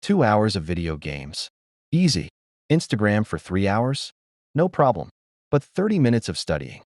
2 hours of video games. Easy. Instagram for 3 hours? No problem. But 30 minutes of studying.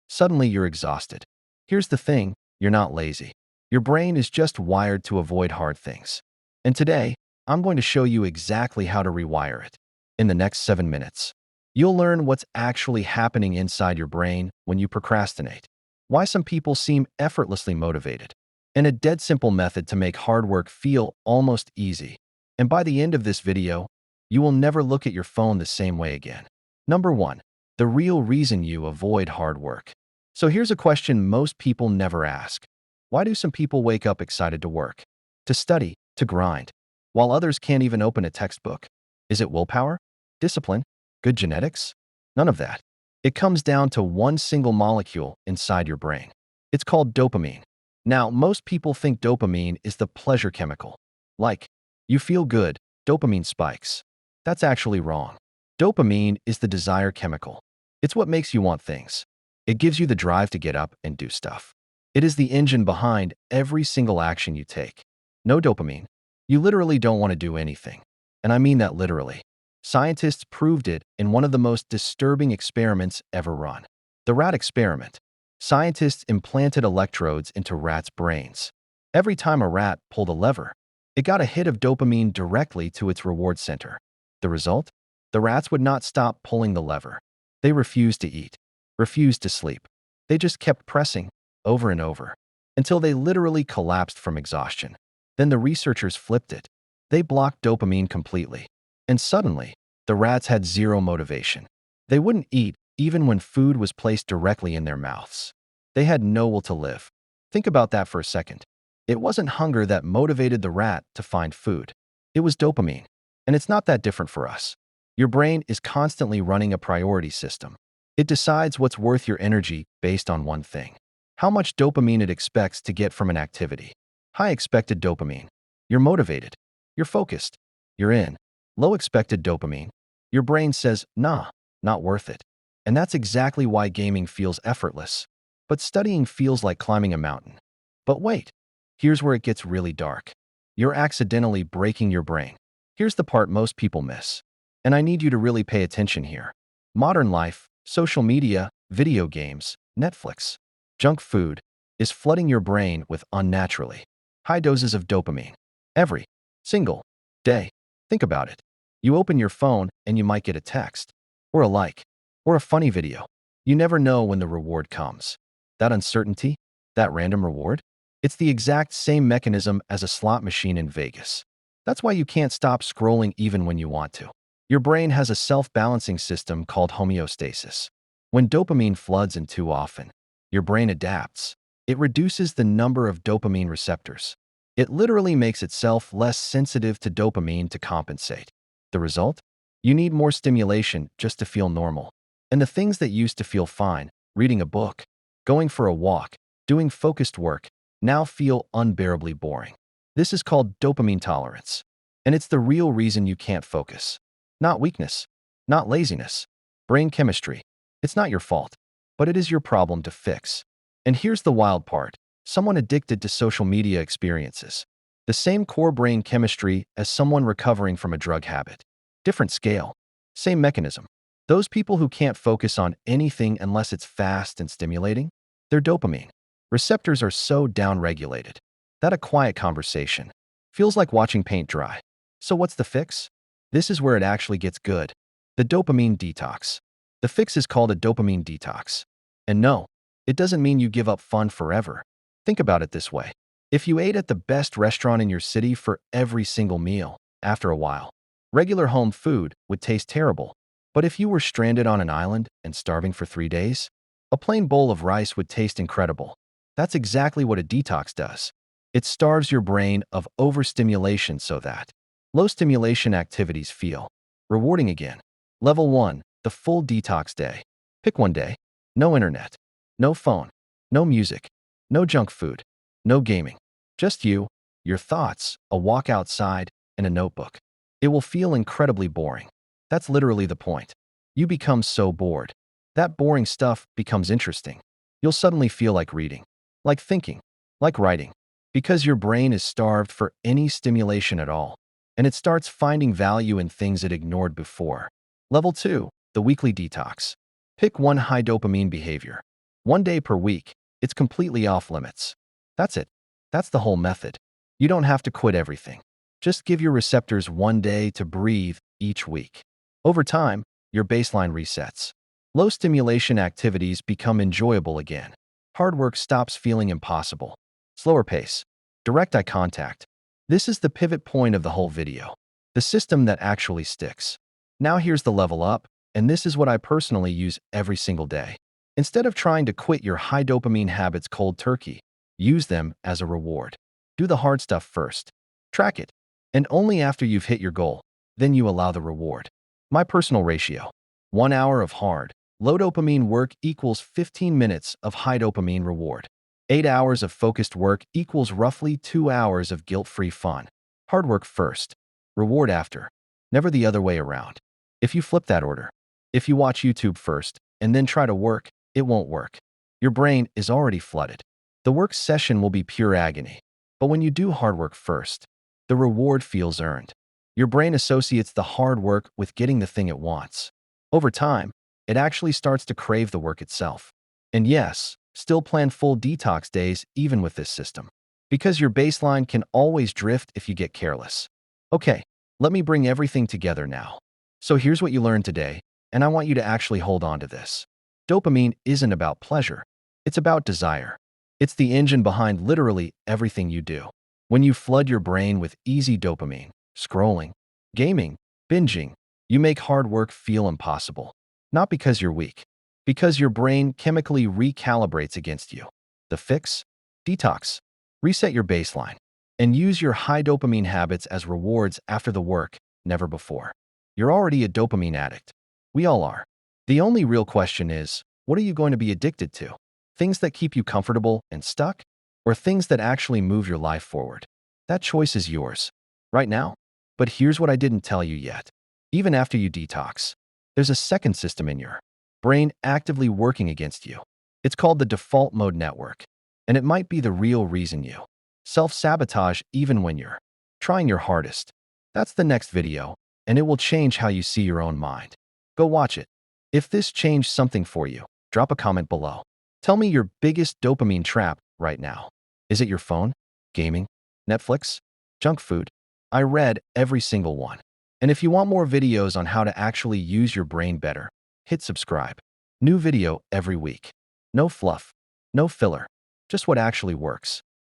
Suddenly you're exhausted. Here's the thing, you're not lazy. Your brain is just wired to avoid hard things. And today, I'm going to show you exactly how to rewire it. In the next 7 minutes, you'll learn what's actually happening inside your brain when you procrastinate, why some people seem effortlessly motivated, and a dead simple method to make hard work feel almost easy. And by the end of this video, you will never look at your phone the same way again. Number 1. The real reason you avoid hard work. So here's a question most people never ask. Why do some people wake up excited to work, to study, to grind, while others can't even open a textbook? Is it willpower? Discipline? Good genetics? None of that. It comes down to one single molecule inside your brain. It's called dopamine. Now, most people think dopamine is the pleasure chemical. Like, you feel good, dopamine spikes. That's actually wrong. Dopamine is the desire chemical. It's what makes you want things. It gives you the drive to get up and do stuff. It is the engine behind every single action you take. No dopamine, you literally don't want to do anything. And I mean that literally. Scientists proved it in one of the most disturbing experiments ever run. The rat experiment. Scientists implanted electrodes into rats' brains. Every time a rat pulled a lever, it got a hit of dopamine directly to its reward center. The result? The rats would not stop pulling the lever. They refused to eat, refused to sleep. They just kept pressing over and over until they literally collapsed from exhaustion. Then the researchers flipped it. They blocked dopamine completely. And suddenly, the rats had zero motivation. They wouldn't eat even when food was placed directly in their mouths. They had no will to live. Think about that for a second. It wasn't hunger that motivated the rat to find food. It was dopamine. And it's not that different for us. Your brain is constantly running a priority system. It decides what's worth your energy based on one thing: how much dopamine it expects to get from an activity. High expected dopamine. You're motivated. You're focused. You're in. Low expected dopamine. Your brain says, nah, not worth it. And that's exactly why gaming feels effortless. But studying feels like climbing a mountain. But wait, here's where it gets really dark. You're accidentally breaking your brain. Here's the part most people miss. And I need you to really pay attention here. Modern life, social media, video games, Netflix, junk food is flooding your brain with unnaturally high doses of dopamine every single day. Think about it. You open your phone and you might get a text, or a like, or a funny video. You never know when the reward comes. That uncertainty, that random reward, it's the exact same mechanism as a slot machine in Vegas. That's why you can't stop scrolling even when you want to. Your brain has a self-balancing system called homeostasis. When dopamine floods in too often, your brain adapts. It reduces the number of dopamine receptors. It literally makes itself less sensitive to dopamine to compensate. The result? You need more stimulation just to feel normal. And the things that used to feel fine, reading a book, going for a walk, doing focused work, now feel unbearably boring. This is called dopamine tolerance. And it's the real reason you can't focus. Not weakness, not laziness, brain chemistry. It's not your fault, but it is your problem to fix. And here's the wild part. Someone addicted to social media experiences the same core brain chemistry as someone recovering from a drug habit. Different scale, same mechanism. Those people who can't focus on anything unless it's fast and stimulating, their dopamine receptors are so downregulated that a quiet conversation feels like watching paint dry. So what's the fix? This is where it actually gets good. The dopamine detox. The fix is called a dopamine detox. And no, it doesn't mean you give up fun forever. Think about it this way. If you ate at the best restaurant in your city for every single meal, after a while, regular home food would taste terrible. But if you were stranded on an island and starving for 3 days, a plain bowl of rice would taste incredible. That's exactly what a detox does. It starves your brain of overstimulation so that low stimulation activities feel rewarding again. Level 1, the full detox day. Pick one day. No internet, no phone, no music, no junk food, no gaming. Just you, your thoughts, a walk outside, and a notebook. It will feel incredibly boring. That's literally the point. You become so bored. That boring stuff becomes interesting. You'll suddenly feel like reading, like thinking, like writing, because your brain is starved for any stimulation at all. and it starts finding value in things it ignored before. Level 2. The weekly detox. Pick one high dopamine behavior. 1 day per week. It's completely off limits. That's it. That's the whole method. You don't have to quit everything. Just give your receptors 1 day to breathe each week. Over time, your baseline resets. Low stimulation activities become enjoyable again. Hard work stops feeling impossible. Slower pace. Direct eye contact. This is the pivot point of the whole video. The system that actually sticks. Now here's the level up, and this is what I personally use every single day. Instead of trying to quit your high dopamine habits cold turkey, use them as a reward. Do the hard stuff first. Track it. And only after you've hit your goal, then you allow the reward. My personal ratio. 1 hour of hard, low dopamine work equals 15 minutes of high dopamine reward. 8 hours of focused work equals roughly 2 hours of guilt-free fun. Hard work first, reward after. Never the other way around. If you flip that order, if you watch YouTube first and then try to work, it won't work. Your brain is already flooded. The work session will be pure agony. But when you do hard work first, the reward feels earned. Your brain associates the hard work with getting the thing it wants. Over time, it actually starts to crave the work itself. And yes, still plan full detox days even with this system. Because your baseline can always drift if you get careless. Okay, let me bring everything together now. So here's what you learned today, and I want you to actually hold on to this. Dopamine isn't about pleasure. It's about desire. It's the engine behind literally everything you do. When you flood your brain with easy dopamine, scrolling, gaming, binging, you make hard work feel impossible. Not because you're weak, because your brain chemically recalibrates against you. The fix? Detox. Reset your baseline. And use your high dopamine habits as rewards after the work, never before. You're already a dopamine addict. We all are. The only real question is, what are you going to be addicted to? Things that keep you comfortable and stuck? Or things that actually move your life forward? That choice is yours. Right now. But here's what I didn't tell you yet. Even after you detox, there's a second system in your brain actively working against you. It's called the default mode network. And it might be the real reason you self-sabotage even when you're trying your hardest. That's the next video, and it will change how you see your own mind. Go watch it. If this changed something for you, drop a comment below. Tell me your biggest dopamine trap right now. Is it your phone, gaming, Netflix, junk food? I read every single one. And if you want more videos on how to actually use your brain better, hit subscribe. New video every week. No fluff, no filler, just what actually works.